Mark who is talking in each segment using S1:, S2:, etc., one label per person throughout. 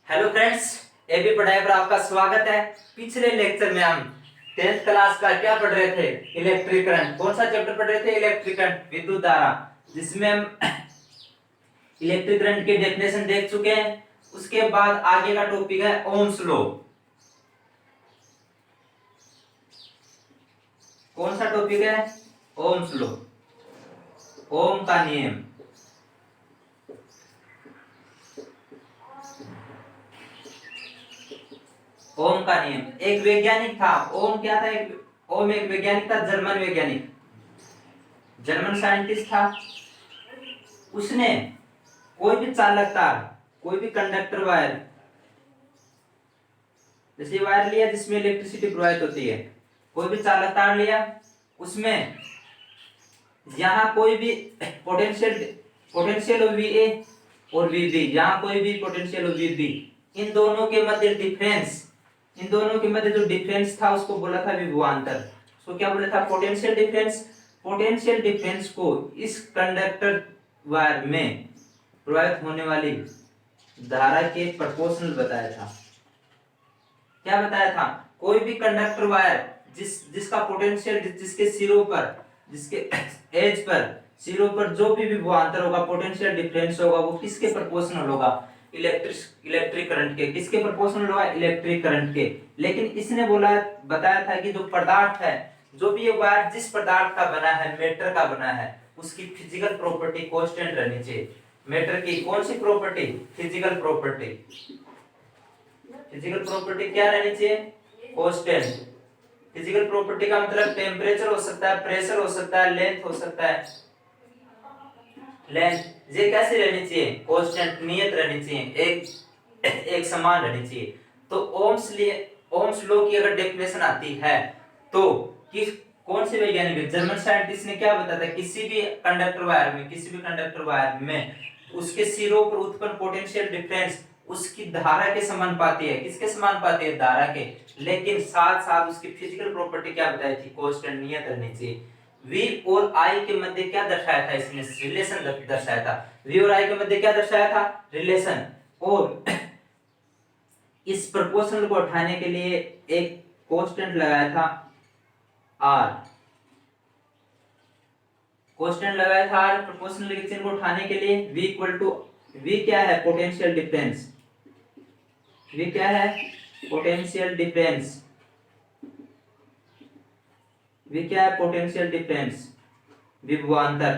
S1: Hello friends, AB पढ़ाई पर आपका स्वागत है। पिछले लेक्चर में हम 10th क्लास का क्या पढ़ रहे थे? Electric current. कौन सा चैप्टर पढ़ रहे थे? इलेक्ट्रिक करंट, विद्युत धारा, जिसमें हम इलेक्ट्रिक करंट की डेफिनेशन देख चुके हैं। उसके बाद आगे का टॉपिक है ओम्स लॉ। कौन सा टॉपिक है? ओम्स लॉ, ओम का नियम। ओम का नियम एक वैज्ञानिक था। ओम क्या था? ओम एक वैज्ञानिक था, जर्मन वैज्ञानिक, जर्मन साइंटिस्ट था। उसने कोई भी चालक तार, कोई भी कंडक्टर वायर, जैसे वायर लिया जिसमें इलेक्ट्रिसिटी प्रवाहित होती है, कोई भी चालक तार लिया, उसमें यहाँ कोई भी पोटेंशियल वीए और वीबी, यहाँ कोई भी पोटेंशियल और वीबी, इन दोनों के मध्य डिफरेंस, इन दोनों के मध्य जो डिफरेंस था उसको बोला था विभवांतर। उसको क्या बोला था? Potential difference. पोटेंशियल डिफरेंस को इस कंडक्टर वायर में प्रवाहित होने वाली धारा के प्रोपोर्शनल बताया था। क्या बताया था? कोई भी कंडक्टर वायर जिसका पोटेंशियल, जिसके सिरों पर, जिसके एज पर, सिरों पर जो भी विभवांतर होगा, पोटेंशियल डिफरेंस होगा, वो किसके प्रोपोर्शनल होगा? इलेक्ट्रिक करंट के। किसके प्रोपोर्शनल होगा? इलेक्ट्रिक करंट के। लेकिन इसने बताया था कि जो पदार्थ है, जो भी ये वायर जिस पदार्थ का बना है, मेटर का बना है, उसकी फिजिकल प्रॉपर्टी कांस्टेंट रहनी चाहिए। मेटर की कौन सी property? Physical property. Physical property क्या रहनी चाहिए? कांस्टेंट। फिजिकल प्रॉपर्टी का मतलब टेम्परेचर हो सकता है, प्रेशर हो सकता है, लेंथ हो सकता है। लेंथ ये कैसी रहनी चाहिए? कांस्टेंट, नियत रहनी चाहिए, एक समान रहनी चाहिए। तो ओम्स लॉ की अगर डेफिनेशन आती है तो कौन से वैज्ञानिक, जर्मन साइंटिस्ट ने क्या बताया था? किसी भी कंडक्टर वायर में उसके सिरों पर उत्पन्न पोटेंशियल डिफरेंस उसकी धारा के समानुपाती है। किसके समानुपाती है? धारा के। लेकिन साथ साथ उसकी फिजिकल प्रॉपर्टी क्या बताई थी? कांस्टेंट, नियत रहनी चाहिए। V और I के मध्य क्या दर्शाया था? इसने रिलेशन दर्शाया था। V और I के मध्य क्या दर्शाया था? रिलेशन। और इस प्रोपोर्शनल को उठाने के लिए एक कांस्टेंट लगाया था R। कांस्टेंट लगाया था R प्रोपोर्शनल के चिन्ह को उठाने के लिए। V इक्वल टू, V क्या है? Potential difference. V क्या है? Potential difference. V क्या है? पोटेंशियल डिफरेंस, विभवांतर।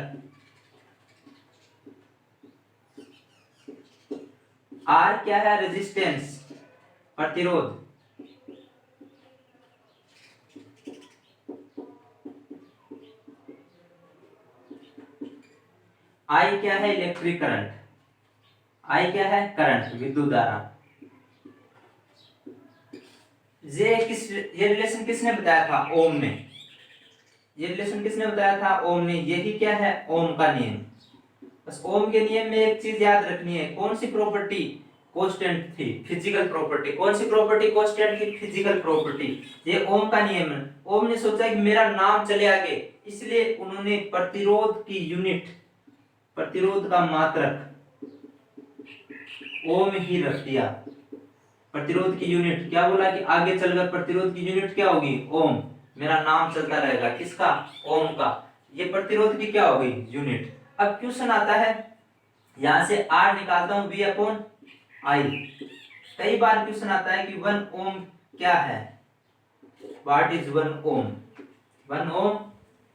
S1: R क्या है? रेजिस्टेंस, प्रतिरोध। I क्या है? Electric current. I क्या है? करंट, विद्युत धारा। ये रिलेशन किसने बताया था? ओम ने। ये रिलेशन किसने बताया था? ओम ने। यही क्या है? ओम का नियम। बस ओम के नियम में एक चीज याद रखनी है। कौन सी प्रॉपर्टी कांस्टेंट थी? Physical property. कौन सी प्रॉपर्टी कांस्टेंट थी? Physical property. ये ओम का नियम है। ओम ने सोचा कि मेरा नाम चले आगे, इसलिए उन्होंने प्रतिरोध की यूनिट, प्रतिरोध का मात्रक ओम ही रख दिया। प्रतिरोध की यूनिट क्या बोला कि आगे चलकर प्रतिरोध की यूनिट क्या होगी? ओम। मेरा नाम चलता रहेगा, किसका? ओम का। ये प्रतिरोध की क्या होगी? यूनिट। अब क्वेश्चन आता है, यहां से R निकालता हूं V अपॉन I। कई बार क्वेश्चन आता है कि 1 ओम क्या है? व्हाट इज 1 ओम? 1 ओम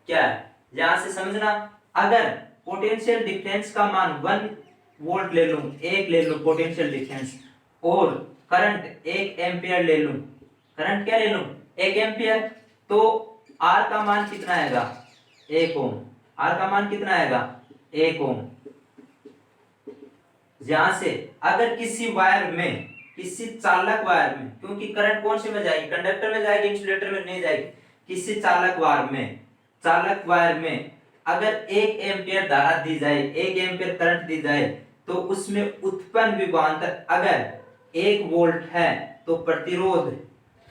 S1: क्या है? यहां से समझना, अगर पोटेंशियल डिफरेंस का मान 1 वोल्ट ले लूं, 1 ले लूं पोटेंशियल डिफरेंस, और करंट 1 एम्पियर ले लूं, करंट क्या ले लूं? 1 एम्पियर, तो R का मान कितना आएगा? 1 ओम। R का मान कितना आएगा? 1 ओम। यहां से अगर किसी वायर में, किसी चालक वायर में, क्योंकि करंट कौन से में जाएगी? कंडक्टर में जाएगी, इंसुलेटर में नहीं जाएगी। किसी चालक वायर में अगर 1 एम्पियर धारा दी जाए, 1 एम्पियर करंट दी जाए, तो उसमें उत्पन्न विभवांतर अगर 1 वोल्ट है, तो प्रतिरोध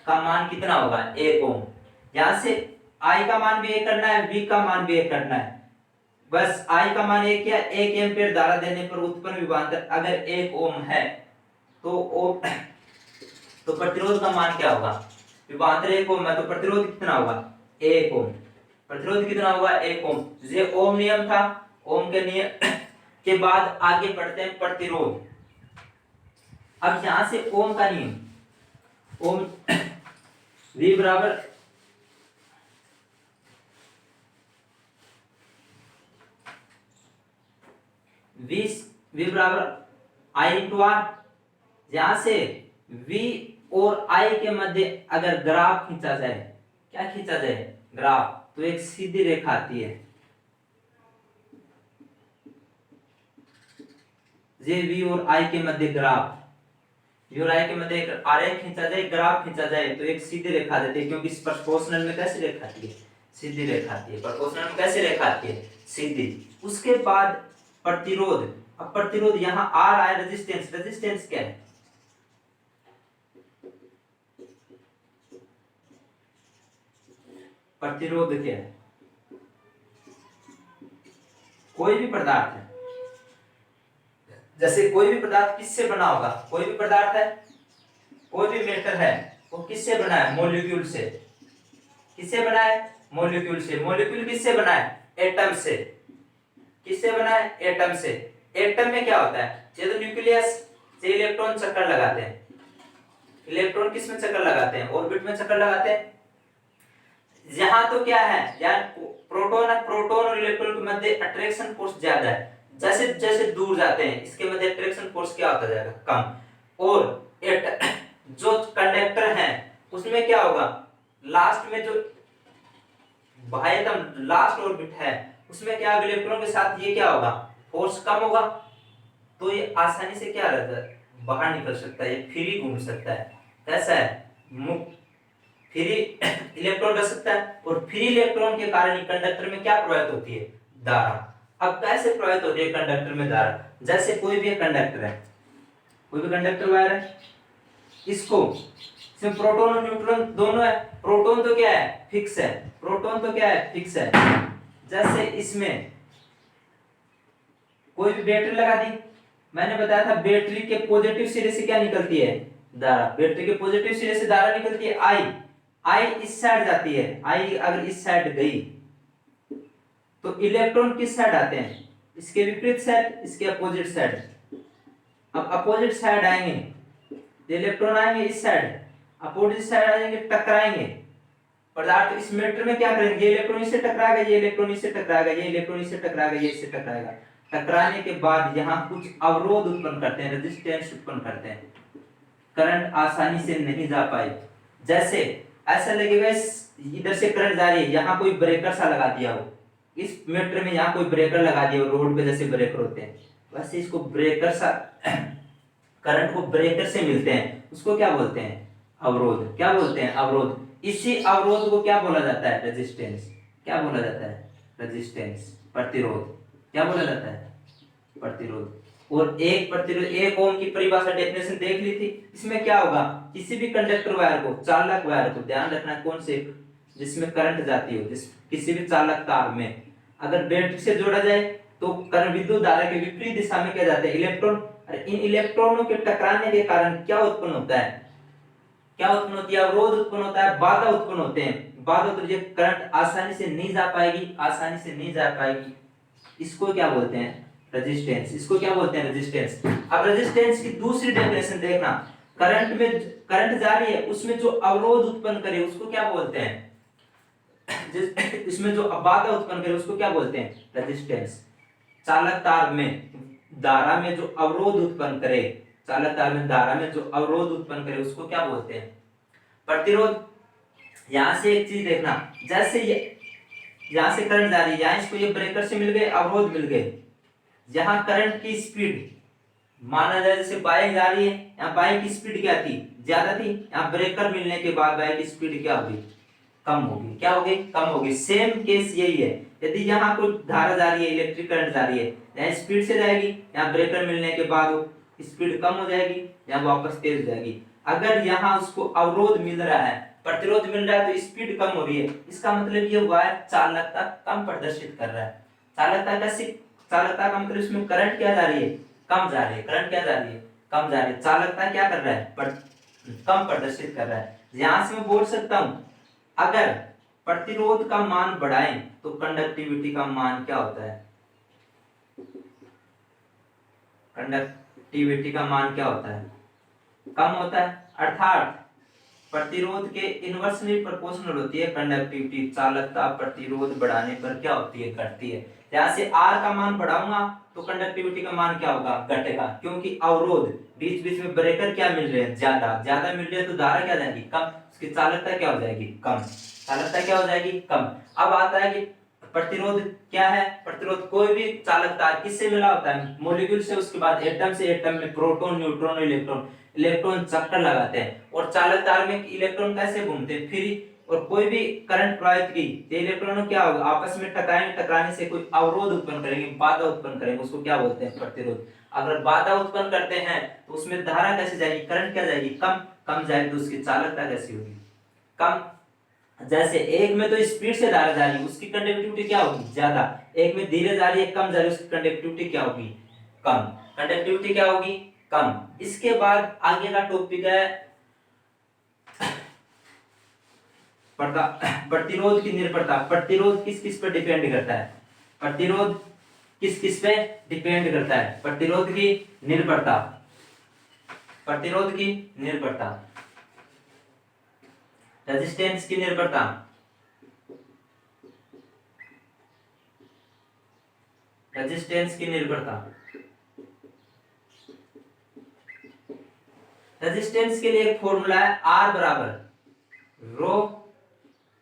S1: का मान कितना होगा? 1 ओम। यहां से I का मान भी 1 करना है, V का मान भी 1 करना है। बस I का मान 1 या 1 एम्पियर धारा देने पर उत्पन्न विभवांतर अगर 1 ओम है, तो ओम तो प्रतिरोध का मान क्या होगा, विभवांतर 1 ओम है तो प्रतिरोध कितना होगा 1 ओम। प्रतिरोध कितना होगा 1 ओम। ये ओम नियम था। ओम के नियम के बाद आगे बढ़ते हैं प्रतिरोध। अब यहां से ओम का नियम, ओम V बराबर V बराबर I इंटू आर। यहां से V और I के मध्य अगर ग्राफ खींचा जाए, क्या खींचा जाए ग्राफ, तो एक सीधी रेखा आती है। ये V और I के मध्य ग्राफ, V और I के मध्य एक आरेख खींचा जाए, ग्राफ खींचा जाए तो एक सीधी रेखा देती है, क्योंकि इस प्रोपोर्शनल में कैसी रेखा आती है, सीधी रेखा आती है। प्रोपोर्शनल में कैसी रेखा आती है, सीधी। उसके बाद प्रतिरोध। अब प्रतिरोध यहां आ रहा है रेजिस्टेंस। रेजिस्टेंस क्या है, प्रतिरोध क्या है, कोई भी पदार्थ है, जैसे कोई भी पदार्थ किससे बना होगा, कोई भी पदार्थ है, कोई भी मेटर है, वो किससे बना है, मॉलिक्यूल से। किससे बना है, मॉलिक्यूल से। मॉलिक्यूल किससे बना है, एटम से। किससे बना है, एटम से। एटम में क्या होता है, ये तो न्यूक्लियस से इलेक्ट्रॉन चक्कर लगाते हैं। इलेक्ट्रॉन किस में चक्कर लगाते हैं, ऑर्बिट में चक्कर लगाते हैं। यहां तो क्या है, यार प्रोटॉन और इलेक्ट्रॉन के मध्य अट्रैक्शन फोर्स ज्यादा है। जैसे जैसे दूर जाते हैं इसके मध्य अट्रैक्शन फोर्स क्या होता जाएगा, कम। और जो कंडक्टर है उसमें क्या होगा, लास्ट में जो बाह्यतम लास्ट ऑर्बिट है उसमें क्या इलेक्ट्रॉन के साथ ये क्या होगा, फोर्स कम होगा, तो ये आसानी से क्या रहता है, बाहर निकल सकता है, ये फ्री घूम सकता है। कैसा है, मुक्त फ्री इलेक्ट्रॉन रह सकता है। और फ्री इलेक्ट्रॉन के कारण कंडक्टर में क्या प्रवाहित होती है, धारा। अब कैसे प्रवाहित होती है कंडक्टर में धारा, जैसे कोई भी कंडक्टर है, कोई भी कंडक्टर वायर है, इसको इसमें प्रोटॉन और न्यूट्रॉन दोनों है। प्रोटॉन तो क्या है, फिक्स है। प्रोटॉन तो क्या है, फिक्स है। जैसे इसमें कोई भी बैटरी लगा दी, मैंने बताया था बैटरी के पॉजिटिव सिरे से क्या निकलती है, धारा। बैटरी के पॉजिटिव सिरे से धारा निकलती है आई इस साइड जाती है। आई अगर इस साइड गई तो इलेक्ट्रॉन किस साइड आते हैं, इसके विपरीत साइड, इसके अपोजिट साइड। अब अपोजिट साइड आएंगे इलेक्ट्रॉन, आएंगे इस साइड, अपोजिट साइड आएंगे, टकराएंगे। पदार्थ इस मैटर में क्या करेंगे, ये इलेक्ट्रॉन इससे टकराएगा, ये इलेक्ट्रॉन इससे टकराएगा, ये इलेक्ट्रॉन इससे टकराएगा, ये इससे टकराएगा। टकराने के बाद यहाँ कुछ अवरोध उत्पन्न करते हैं, रेजिस्टेंस उत्पन्न करते हैं, करंट आसानी से नहीं जा पाए। जैसे ऐसा लगेगा इधर से करंट जा रही है, यहाँ कोई ब्रेकर सा लगा दिया हो, इस मीटर में यहाँ कोई ब्रेकर लगा दिया हो, रोड पे जैसे ब्रेकर होते हैं वैसे इसको ब्रेकर सा करंट को ब्रेकर से मिलते हैं, उसको क्या बोलते हैं, अवरोध। क्या बोलते हैं, अवरोध। इसी अवरोध को क्या बोला जाता है, रेजिस्टेंस। क्या बोला जाता है, रेजिस्टेंस, प्रतिरोध। क्या बोला जाता है, प्रतिरोध। और एक प्रतिरोध, एक ओम की परिभाषा डेफिनेशन देख ली थी। इसमें क्या होगा, किसी भी कंडक्टर वायर को, चालक वायर को, ध्यान रखना कौन से, जिसमें करंट जाती हो, जिस किसी भी चालक तार में अगर बैटरी से जोड़ा जाए तो करंट विद्युत धारा के विपरीत दिशा में क्या जाते हैं, इलेक्ट्रॉन। और इन इलेक्ट्रॉनों के टकराने के कारण क्या उत्पन्न होता है, क्या उत्पन्न होती है, अवरोध उत्पन्न होता है, बाधा उत्पन्न होते हैं। बाधा तो ये करंट आसानी से नहीं जा पाएगी, आसानी से नहीं जा पाएगी। इसको क्या बोलते हैं, रेजिस्टेंस। इसको क्या बोलते हैं, रेजिस्टेंस। अब रेजिस्टेंस की दूसरी डेफिनेशन देखना, करंट में करंट जा रही है उसमें जो अवरोध उत्पन्न करे उसको क्या बोलते हैं, इसमें जो बाधा उत्पन्न करे उसको क्या बोलते हैं, रेजिस्टेंस। चालक तार में धारा में जो अवरोध उत्पन्न करे, चालक तार में धारा में जो अवरोध उत्पन्न करे उसको क्या बोलते हैं, प्रतिरोध। यहां से एक चीज देखना, जैसे ये यहां से करंट जा रही है, यहां इसको ये ब्रेकर से मिल गए, अवरोध मिल गए। यहां करंट की स्पीड माना जाए जैसे बाइक जा रही है, यहाँ बाइक की स्पीड क्या थी, ज्यादा थी। यहाँ ब्रेकर मिलने के बाद बाइक की स्पीड क्या होगी, कम होगी। क्या होगी, कम होगी। सेम केस यही है, यदि यहाँ कोई धारा जा रही है, इलेक्ट्रिक करंट जा रही है, यहाँ स्पीड से जाएगी, यहाँ ब्रेकर मिलने के बाद स्पीड कम हो जाएगी, यहाँ वापस तेज हो जाएगी। अगर यहाँ उसको अवरोध मिल रहा है, प्रतिरोध मिल रहा है तो स्पीड कम हो रही है, इसका मतलब ये वायर चालकता कम प्रदर्शित कर रहा है। चालकता का मतलब इसमें करंट क्या जा रही है, कम जा रही है। करंट क्या जा रही है, कम जा रही है। चालकता क्या कर रहा है, कम प्रदर्शित कर रहा है। यहां से मैं बोल सकता हूं अगर प्रतिरोध का मान बढ़ाएं तो कंडक्टिविटी का मान क्या होता है, कंडक्टिविटी का मान क्या होता है, कम होता है। अर्थात प्रतिरोध के इनवर्सली प्रोपोर्शनल होती है कंडक्टिविटी। चालकता प्रतिरोध बढ़ाने पर क्या होती है, घटती है। जहां से R का मान बढ़ाऊंगा तो कंडक्टिविटी का मान क्या होगा, घटेगा, क्योंकि अवरोध बीच बीच में ब्रेकर क्या मिल रहे हैं, ज्यादा ज्यादा मिल रहे हैं, तो धारा क्या जाएगी, कम, उसकी चालकता क्या हो जाएगी, कम, चालकता क्या हो जाएगी, कम। अब आता है कि प्रतिरोध क्या है, प्रतिरोध कोई भी चालकता किससे मिला होता है, मॉलिक्यूल से, उसके बाद एटम से, एटम में प्रोटॉन न्यूट्रॉन इलेक्ट्रॉन, इलेक्ट्रॉन चक्कर लगाते हैं और चालक तार में इलेक्ट्रॉन कैसे घूमते हैं फ्री, और कोई भी करंट प्रवाहित की तो इलेक्ट्रॉनों क्या होगा, आपस में टकराएंगे, टकराने से कोई अवरोध उत्पन्न करेंगे, बाधा उत्पन्न करेंगे, उसको क्या बोलते हैं, प्रतिरोध। अगर बाधा उत्पन्न करते हैं तो उसमें धारा कैसे जाएगी, करंट क्या जाएगी, कम, कम जाएगी, तो उसकी चालकता कैसी होगी, कम। जैसे एक में तो स्पीड से धारा जा रही है, उसकी कंडक्टिविटी क्या होगी, ज्यादा, एक में धीरे जा रही है, कम जा रही है, उसकी कंडक्टिविटी क्या होगी, कम, कंडक्टिविटी क्या होगी, कम। इसके बाद आगे का टॉपिक है प्रतिरोध की निर्भरता। प्रतिरोध किस किस पर डिपेंड करता है, प्रतिरोध किस किस पे डिपेंड करता है, प्रतिरोध की निर्भरता, प्रतिरोध की निर्भरता, रेजिस्टेंस की निर्भरता, रेजिस्टेंस की निर्भरता। रेजिस्टेंस के लिए एक फॉर्मूला है, R बराबर रो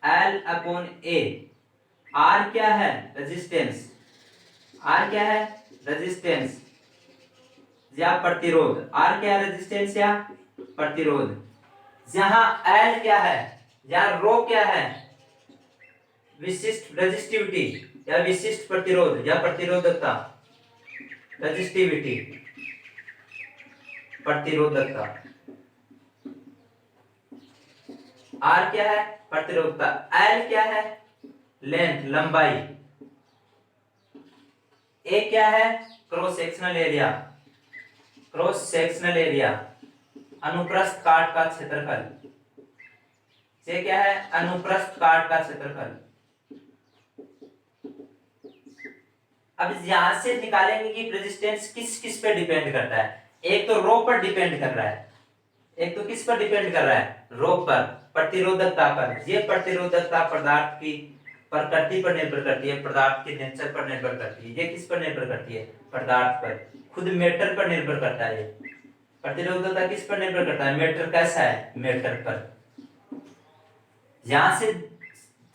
S1: L अपॉन A। R क्या है, रेजिस्टेंस, R क्या है, रेजिस्टेंस या प्रतिरोध, R क्या है, रेजिस्टेंस या प्रतिरोध। जहां L क्या है या रो क्या है, विशिष्ट रेजिस्टिविटी या विशिष्ट प्रतिरोध या प्रतिरोधकता, रेजिस्टिविटी, प्रतिरोधकता। R क्या है, प्रतिरोधकता, L क्या है, लेंथ, लंबाई, A क्या है, cross sectional area, cross sectional area, अनुप्रस्थ काट का क्षेत्रफल, ये क्या है, अनुप्रस्थ काट का क्षेत्रफल। अब यहां से निकालेंगे कि रेजिस्टेंस किस किस पे डिपेंड करता है। एक तो रो पर डिपेंड कर रहा है, एक तो किस पर डिपेंड कर रहा है, रो पर, प्रतिरोधकता पर। ये प्रतिरोधकता पदार्थ की प्रकृति पर निर्भर करती है, पदार्थ के नेचर पर निर्भर करती है। ये किस पर निर्भर करती है, पदार्थ पर, खुद मैटर पर निर्भर करता है। प्रतिरोधकता किस पर निर्भर करता है, मैटर कैसा है, मैटर पर। यहां से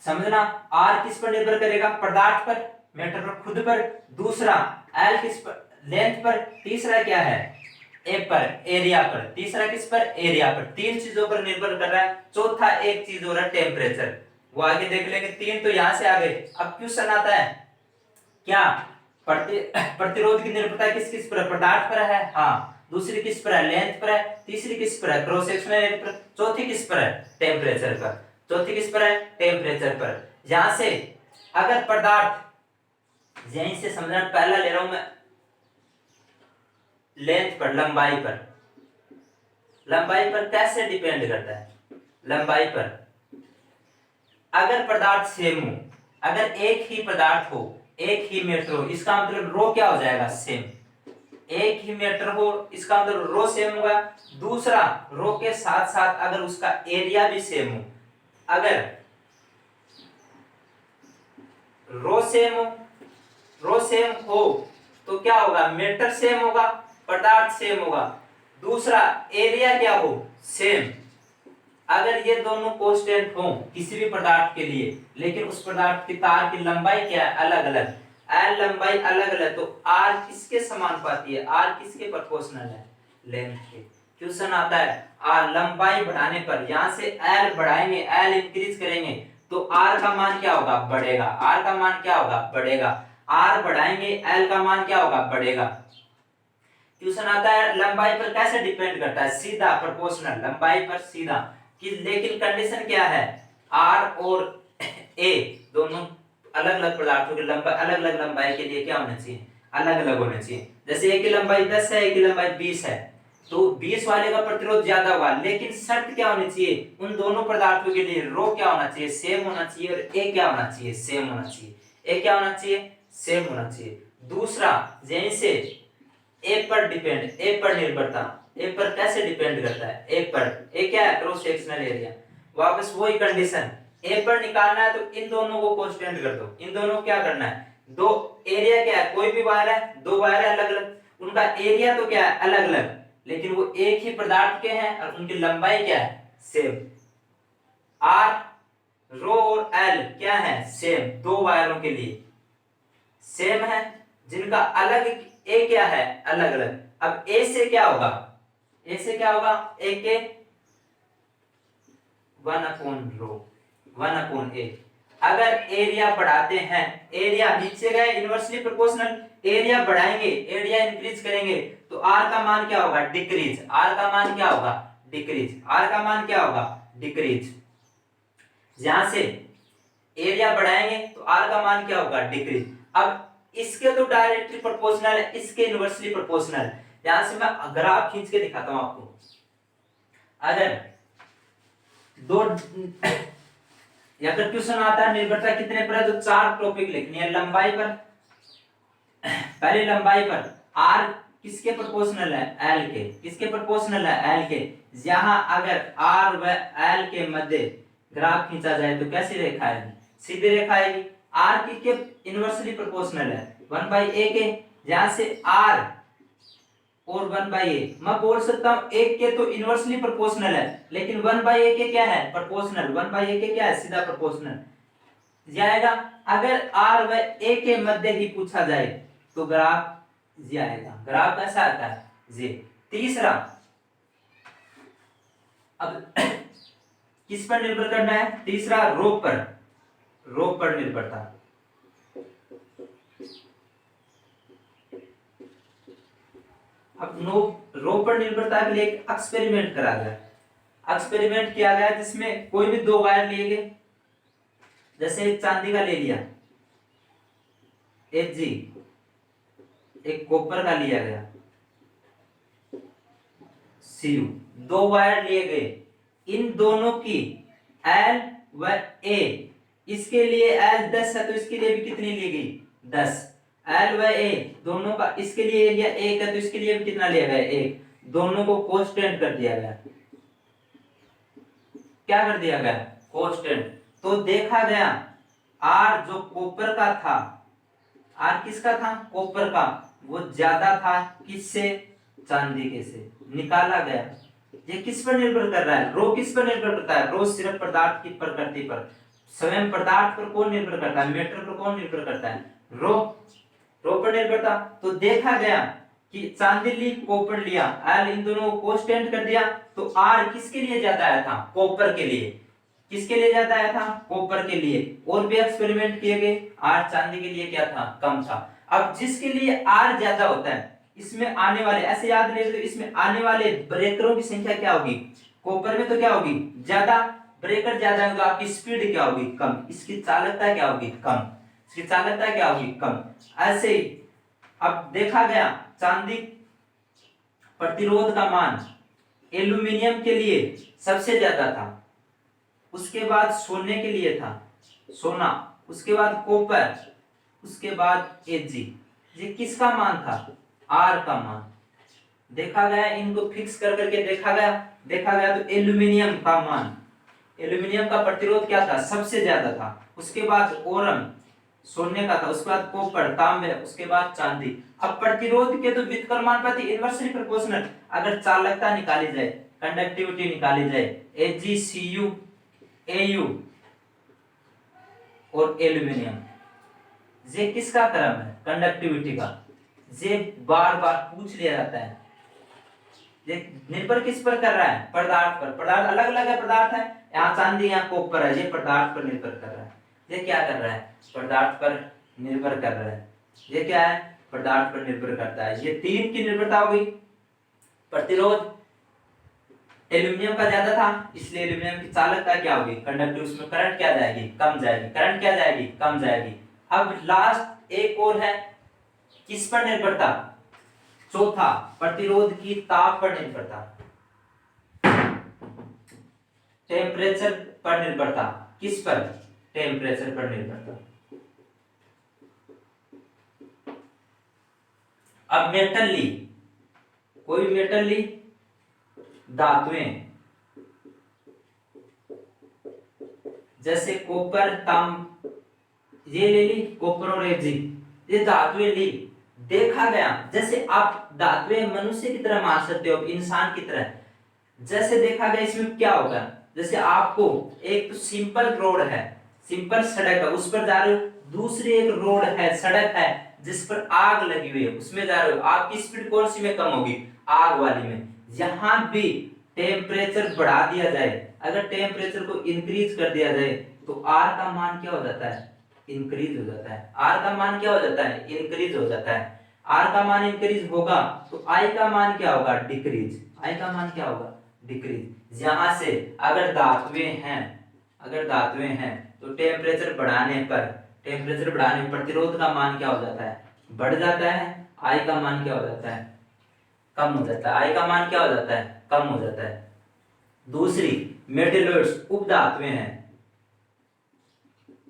S1: समझना, आर किस पर निर्भर करेगा, पदार्थ पर, मैटर पर, खुद पर। दूसरा एल किस पर, लेंथ पर। तीसरा क्या है, ए पर, एरिया पर। तीसरा किस पर, एरिया पर। तीन चीजों पर निर्भर कर रहा है। चौथा एक चीज हो रहा है, टेम्परेचर, वो आगे देख लेंगे। तीन तो यहां से आ गए। अब क्वेश्चन आता है क्या, प्रतिरोध की निर्भरता किस किस पर, पदार्थ पर है, हाँ। दूसरी किस पर है, लेंथ पर है। तीसरी किस पर है, क्रॉस सेक्शनल एरिया पर। चौथी किस पर है, टेम्परेचर पर। चौथी किस पर है, टेम्परेचर पर। यहां से अगर पदार्थ, यहीं से समझना, पहला ले रहा हूं मैं लेंथ पर, लंबाई पर। लंबाई पर कैसे डिपेंड करता है, लंबाई पर अगर पदार्थ सेम हो, अगर एक ही पदार्थ हो, एक ही मीटर हो, इसका मतलब रो क्या हो जाएगा, सेम। एक ही मीटर हो, इसका मतलब रो सेम होगा। दूसरा, रो के साथ साथ अगर उसका एरिया भी सेम हो, अगर रो सेम हो, रो सेम हो तो क्या होगा, मीटर सेम होगा, पदार्थ सेम होगा। दूसरा, एरिया क्या हो, सेम। अगर ये दोनों कांस्टेंट हो किसी भी पदार्थ के लिए, लेकिन उस पदार्थ की तार की लंबाई क्या है, अलग अलग, एल लंबाई अलग अलग, तो आर किसके समानुपाती है, आर किसके प्रोपोर्शनल है, लेंथ के। क्वेश्चन आता है, आर लंबाई बढ़ाने पर, यहां से एल बढ़ाएंगे, एल इंक्रीज करेंगे तो आर का मान क्या होगा, बढ़ेगा। आर का मान क्या होगा, बढ़ेगा। आर बढ़ाएंगे, एल का मान क्या होगा, बढ़ेगा। क्वेश्चन आता है लंबाई पर कैसे डिपेंड करता है, सीधा प्रोपोर्शनल, लंबाई पर सीधा। कि लेकिन कंडीशन क्या है, आर और ए दोनों अलग अलग पदार्थों की लंबाई, अलग अलग लंबाई के लिए क्या होना चाहिए, अलग अलग होना चाहिए। जैसे एक की लंबाई 10 है, एक की लंबाई 20 है, तो 20 वाले का प्रतिरोध ज्यादा होगा, लेकिन शर्त क्या होनी चाहिए उन दोनों पदार्थों के लिए, रो क्या होना चाहिए, सेम होना चाहिए, और ए क्या होना चाहिए, सेम होना चाहिए। ए क्या होना चाहिए, सेम होना चाहिए। दूसरा, जैसे ए पर डिपेंड, ए पर निर्भरता, ए पर कैसे डिपेंड करता है, ए पर, ए क्या है, क्रॉस सेक्शनल एरिया। वापस वही कंडीशन, ए पर निकालना है तो इन दोनों को कांस्टेंट कर दो। इन दोनों को क्या करना है, दो एरिया क्या है, कोई भी वायर है, दो वायर है अलग अलग, उनका एरिया तो क्या है अलग अलग, लेकिन वो एक ही पदार्थ के हैं और उनकी लंबाई क्या है, सेम। आर, रो और एल क्या है, सेम, दो वायरों के लिए सेम है, जिनका अलग ए क्या है, अलग अलग। अब ए से क्या होगा, ए से क्या होगा, ए के 1/रो, 1/a। अगर एरिया बढ़ाते हैं, एरिया नीचे गए इनवर्सली प्रोपोर्शनल, एरिया बढ़ाएंगे, एरिया इंक्रीज करेंगे तो आर का मान क्या होगा, डिक्रीज। आर का मान क्या होगा, डिक्रीज। आर का मान क्या होगा, डिक्रीज। यहां से एरिया बढ़ाएंगे तो आर का मान क्या होगा, डिक्रीज। अब इसके तो डायरेक्टली प्रोपोर्शनल है, इसके इनवर्सली प्रोपोर्शनल। यहां से मैं ग्राफ खींच के दिखाता हूं आपको। अगर दो अगर क्वेश्चन आता है निर्भरता कितने पर है, तो 4 टॉपिक लिखनी है। लंबाई पर, पहले लंबाई पर आर किसके प्रोपोर्शनल है, एल के। किसके प्रोपोर्शनल है, एल के। यहां अगर आर व एल के मध्य ग्राफ खींचा जाए तो कैसी रेखा आएगी, सीधी रेखा आएगी। आर किसके इनवर्सली प्रोपोर्शनल है, 1/a के। यहां से आर और 1/a, मैं बोल सकता हूं एक के तो इनवर्सली प्रोपोर्शनल है, लेकिन 1/a के क्या है, प्रोपोर्शनल। 1/a के क्या है, सीधा प्रोपोर्शनल जाएगा। अगर r व a के मध्य ही पूछा जाए तो ग्राफ ये आएगा। ग्राफ कैसा आता है, ये। तीसरा, अब किस पर निर्भर करना है, तीसरा रो पर, रो पर निर्भरता। अब रो पर निर्भरता के लिए एक एक्सपेरिमेंट करा गया। एक्सपेरिमेंट किया गया जिसमें कोई भी दो वायर लिए गए, जैसे चांदी का ले लिया Hg, एक कॉपर का लिया गया Cu, दो वायर लिए गए। इन दोनों की L व A, इसके लिए L 10 है तो इसके लिए भी कितनी ली गई, 10। L व A दोनों का, इसके लिए एरिया 1 है तो इसके लिए भी कितना लिया गया, 1। दोनों को कांस्टेंट कर दिया गया। क्या कर दिया गया, कांस्टेंट। तो देखा गया R जो कॉपर का था, R किसका था, कॉपर का, वो ज्यादा था किससे, चांदी के से। निकाला गया। ये किस पर निर्भर कर रहा है, रो किस पर निर्भर करता है, रो सिर्फ पदार्थ की प्रकृति पर, स्वयं पदार्थ पर कौन निर्भर करता है, मैटर पर कौन निर्भर करता है, रो। रो पर निर्भरता। तो देखा गया कि चांदी ली, कॉपर लिया, एल इन दोनों को कांस्टेंट कर दिया तो आर किसके लिए ज्यादा आया था, कॉपर के लिए। किसके लिए ज्यादा आया था, कॉपर के लिए। और भी एक्सपेरिमेंट किए गए, आर चांदी के लिए क्या था, कम था। अब जिसके लिए आर ज्यादा होता है, इसमें आने वाले, ऐसे याद नहीं तो इसमें आने वाले ब्रेकरों की संख्या क्या होगी, कॉपर में तो क्या होगी, ज्यादा। ब्रेकर ज्यादा होगा, आपकी स्पीड क्या होगी, कम। इसकी चालकता क्या होगी, कम। इसकी चालकता क्या होगी, कम। ऐसे ही अब देखा गया चांदी प्रतिरोध का मान एल्यूमिनियम के लिए सबसे ज्यादा था, उसके बाद सोने के लिए था, सोना, उसके बाद कॉपर, उसके बाद Ag। ये किसका मान था, आर का मान। देखा गया, इनको फिक्स कर करके देखा गया तो एल्यूमिनियम का मान, एल्यूमिनियम का प्रतिरोध क्या था, सबसे ज्यादा था। उसके बाद ओरम, सोने का था, उसके बाद कॉपर, तांबे, उसके बाद चांदी। अब प्रतिरोध के तो व्युत्क्रम प्रति इनवर्सली प्रोपोर्शनल। अगर चालकता निकाली जाए, कंडक्टिविटी निकाली जाए, AgCu Au और एल्यूमिनियम, ये किसका क्रम है, कंडक्टिविटी का। ये बार बार पूछ लिया जाता है। ये निर्भर किस पर कर रहा है, पदार्थ पर। पदार्थ अलग अलग है, पदार्थ है, यहाँ चांदी यहाँ कॉपर है, ये पदार्थ पर निर्भर कर रहा है। ये क्या कर रहा है, पदार्थ पर निर्भर कर रहा है। ये क्या है, पदार्थ पर निर्भर करता है। ये तीन की निर्भरता हो गई। प्रतिरोध एल्यूमिनियम का ज्यादा था, इसलिए एल्यूमिनियम की चालकता क्या होगी, कंडक्टिव, उसमें करंट क्या जाएगी, कम जाएगी। करंट क्या जाएगी, कम जाएगी। अब लास्ट एक और है, किस पर निर्भरता, चौथा, प्रतिरोध की ताप पर निर्भरता, टेम्परेचर पर निर्भरता। किस पर? टेम्परेचर पर निर्भरता। अब मेटल ली, कोई मेटल ली, धातुएं, जैसे कॉपर, तांब, ये ले ली, कॉपर और एग्जिन, ये धातुएं ली। देखा गया जैसे आप धातुएं मनुष्य की तरह मान सकते हो, इंसान की तरह। जैसे देखा गया इसमें क्या होगा, जैसे आपको एक तो सिंपल रोड है, सिंपल सड़क है, उस पर जा रहे हो, दूसरी एक रोड है, सड़क है जिस पर आग लगी हुई है, उसमें जा रहे हो, आपकी स्पीड कौन सी में कम होगी? आग वाली में। यहां भी टेम्परेचर बढ़ा दिया जाए, अगर टेम्परेचर को इंक्रीज कर दिया जाए तो आर का मान क्या हो जाता है? इंक्रीज हो जाता है। आर का मान क्या हो जाता है? इंक्रीज हो जाता है। आर का मान इंक्रीज होगा तो आई का मान क्या होगा? डिक्रीज। आई का मान क्या होगा? डिक्रीज। यहां से अगर धातुएं हैं, अगर धातुएं हैं तो टेम्परेचर बढ़ाने पर, टेम्परेचर बढ़ाने पर प्रतिरोध का मान क्या हो जाता है? बढ़ जाता है। आई का मान क्या हो जाता है? कम हो जाता है। आई का मान क्या हो जाता है? कम हो जाता है। दूसरी, मेटेलॉइड्स उपधातुएं हैं,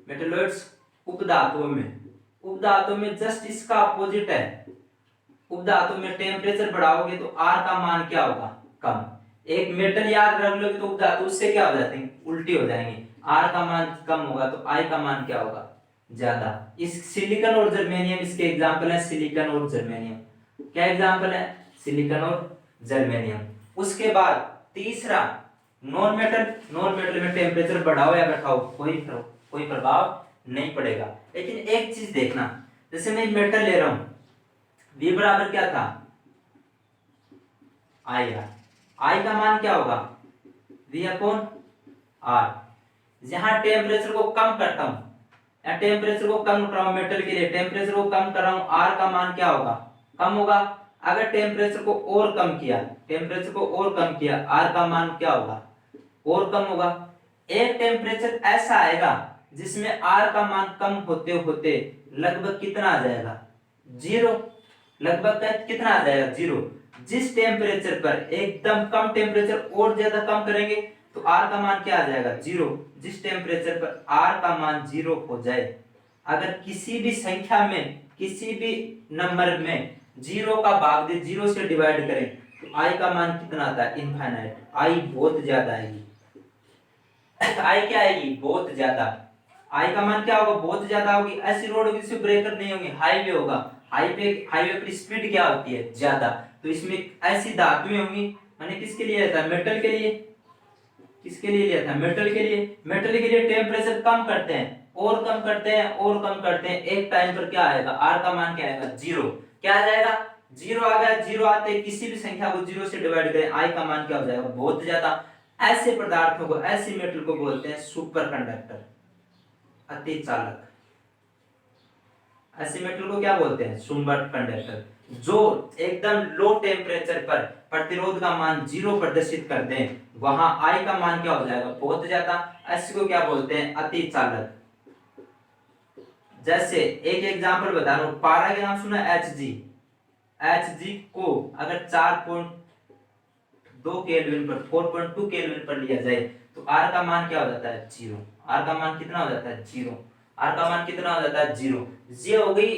S1: मेटेलॉइड्स उपधातुओं में, उपधातुओं में जस्ट इसका अपोजिट है। उपधातु में टेम्परेचर बढ़ाओगे तो आर का मान क्या होगा? कम। एक मेटल याद रख लोगे तो उपधातु उससे क्या हो जाते हैं? उल्टी हो जाएंगे। आर का मान कम होगा तो आई का मान क्या होगा? ज्यादा। इस सिलिकॉन और जर्मेनियम इसके एग्जांपल है, सिलिकॉन और जर्मेनियम। क्या एग्जांपल है? सिलिकॉन और जर्मेनियम। उसके बाद तीसरा, नॉन मेटल। नॉन मेटल में टेम्परेचर बढ़ाओ या घटाओ कोई प्रभाव नहीं पड़ेगा। लेकिन एक चीज देखना, जैसे मैं मेटल ले रहा हूं, V बराबर क्या था? I R. आई का मान क्या होगा? V upon R. यहां टेम्परेचर को कम करता हूं, या टेम्परेचर को कम कर रहा हूं, मेटल के लिए टेम्परेचर को कम कर रहा हूं, आर का मान क्या होगा? कम होगा। अगर टेम्परेचर को और कम किया, टेम्परेचर को और कम किया, आर का मान क्या होगा? और कम होगा। एक टेम्परेचर ऐसा आएगा जिसमें आर का मान कम होते होते लगभग कितना आ जाएगा? जीरो। लगभग कितना आ जाएगा? जीरो। जिस टेम्परेचर पर एकदम कम टेम्परेचर और ज्यादा कम करेंगे तो आर का मान क्या आ जाएगा? जीरो। जिस टेम्परेचर पर आर का मान जीरो हो जाए, अगर किसी भी संख्या में, किसी भी नंबर में जीरो का भाग दे, जीरो से डिवाइड करें तो आई का मान कितना आता है? इनफाइनाइट। आई बहुत ज्यादा आएगी। आई क्या आएगी? बहुत ज्यादा। आई का मान क्या होगा? बहुत ज्यादा होगी। ऐसी रोड होगी जिसमें ब्रेकर नहीं होंगे, हाईवे होगा, हाईवे पर स्पीड क्या होती है? ज्यादा। तो इसमें ऐसी धातुएं होंगी। मैंने किसके लिए लिया था? मेटल के लिए। किसके लिए लिया था? मेटल के लिए। मेटल के लिए टेम्परेचर कम करते हैं, और कम करते हैं, और कम करते हैं, एक टाइम पर क्या आएगा? आर का मान क्या आएगा? जीरो। क्या आ जाएगा? जीरो आ गया। जीरो आते किसी भी संख्या को जीरो से डिवाइड करें, आई का मान क्या हो जाएगा? बहुत ज्यादा। ऐसे पदार्थों को, ऐसी मेटल को बोलते हैं सुपर कंडक्टर, अति चालक। ऐसे मेटल को क्या बोलते हैं? Super conductor. जो एकदम लो टेम्परेचर पर प्रतिरोध का मान जीरो प्रदर्शित कर दें, वहां आई का मान क्या हो जाएगा? बहुत ज्यादा। ऐसे को क्या बोलते हैं? अति चालक। जैसे एक एग्जांपल बता रहा हूं, पारा के नाम सुना? Hg। Hg को अगर 4.2 केल्विन पर, 4.2 केल्विन पर लिया जाए तो आर का मान क्या हो जाता है? जीरो। आर का मान कितना हो जाता है? जीरो। आर का मान कितना हो जाता है? जीरो। ये हो गई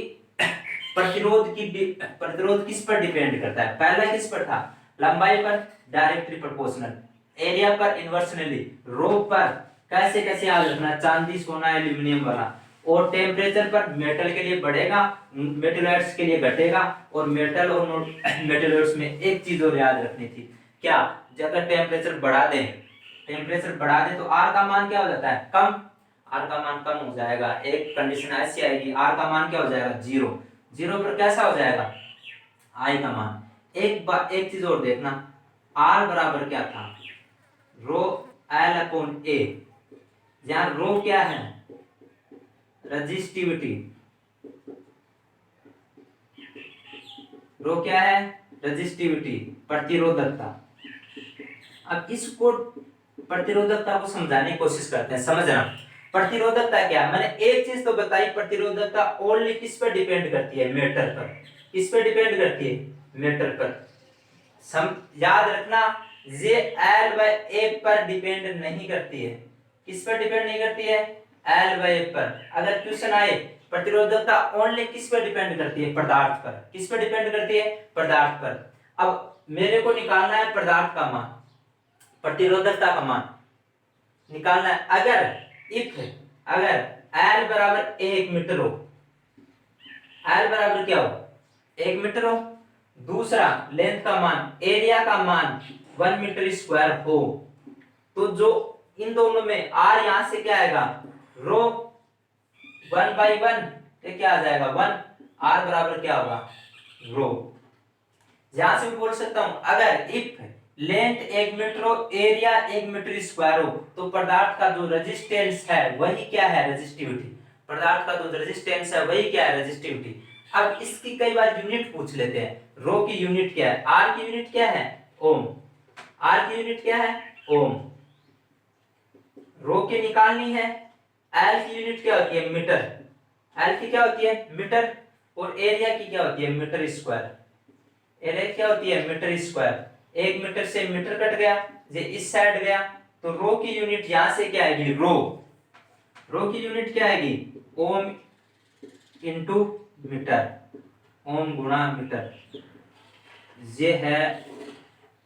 S1: प्रतिरोध की। प्रतिरोध किस पर डिपेंड करता है? पहला किस पर था? लंबाई पर डायरेक्टली प्रोपोर्शनल, एरिया पर इन्वर्सनली, रो पर कैसे कैसे याद रखना, चांदी, सोना, एल्यूमिनियम वाला, और टेम्परेचर पर मेटल के लिए बढ़ेगा, मेटलॉइड्स के लिए घटेगा। और मेटल और मेटलॉइड्स में एक चीज और याद रखनी थी, क्या? अगर टेम्परेचर बढ़ा दें, टेम्परेचर बढ़ा दें तो आर का मान क्या हो जाता है? कम। आर का मान कम हो जाएगा। एक कंडीशन ऐसी आएगी, आर का मान क्या हो जाएगा? जीरो। जीरो पर कैसा हो जाएगा? आई का मान। एक चीज और देखना, आर बराबर क्या था? रो एल अपॉन ए। यहां रो क्या है? रजिस्टिविटी। रो क्या है? रजिस्टिविटी, प्रतिरोधकता। अब इसको, प्रतिरोधकता को समझाने की कोशिश करते हैं, समझना। प्रतिरोधकता क्या है? मैंने एक चीज तो बताई, प्रतिरोधकता ओनली किस पर डिपेंड करती है? मेटल पर। किस पर डिपेंड करती है? मीटर पर। याद रखना ये एल बाय ए पर डिपेंड नहीं करती है। किस पर डिपेंड नहीं करती है? एल बाय ए पर। अगर क्वेश्चन आए प्रतिरोधकता ओनली किस पर डिपेंड करती है? पदार्थ पर। किस पर डिपेंड करती है? पदार्थ पर। अब मेरे को निकालना है पदार्थ का मान, प्रतिरोधकता का मान निकालना है। अगर एल बराबर 1 मीटर हो, एल बराबर क्या हो? 1 मीटर हो। दूसरा लेंथ का मान, एरिया का मान 1 मीटर स्क्वायर हो, तो जो इन दोनों में आर यहां से क्या आएगा? रो 1/1, ये क्या आ जाएगा? 1। आर बराबर क्या होगा? रो। यहां से भी बोल सकता हूं अगर इफ लेंथ 1 मीटर हो, एरिया 1 मीटर स्क्वायर हो, तो पदार्थ का जो रेजिस्टेंस है वही क्या है? रेजिस्टिविटी। पदार्थ का जो रेजिस्टेंस है वही क्या है? रेजिस्टिविटी। अब इसकी कई बार यूनिट पूछ लेते हैं। रो की यूनिट क्या है? आर की यूनिट क्या है? ओम। आर की यूनिट क्या है? ओम। रो की निकालनी है। एल की यूनिट क्या होती है? मीटर। एल की क्या होती है? मीटर। और एरिया की क्या होती है? Metre square. एरिया क्या होती है? Metre square. 1 मीटर से मीटर कट गया, ये इस साइड गया, तो रो की यूनिट यहां से क्या आएगी? रो। रो की यूनिट क्या आएगी? Ohm into metre. ओम गुणा मीटर। ये है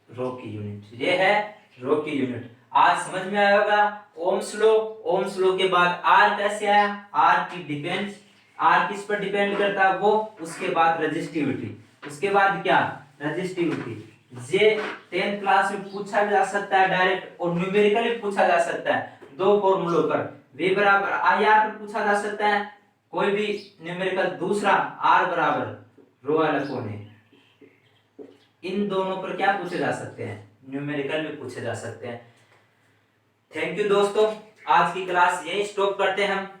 S1: रो की यूनिट। ये है रो की यूनिट। आज समझ में आया होगा ओम्स लॉ। ओम्स लॉ के बाद आर कैसे आया? आर की डिपेंड, आर किस पर डिपेंड करता है? वो। उसके बाद रेजिस्टिविटी। उसके बाद क्या? रेजिस्टिविटी। ये 10th क्लास में पूछा जा सकता है डायरेक्ट, और न्यूमेरिकली पूछा जा सकता है। दो फॉर्मूलों पर, V बराबर IR पर पूछा जा सकता है कोई भी न्यूमेरिकल। दूसरा R बराबर रो एल अपॉन ए। इन दोनों पर क्या पूछे जा सकते हैं? न्यूमेरिकल में पूछे जा सकते हैं। थैंक यू दोस्तों, आज की क्लास यही स्टॉप करते हैं हम।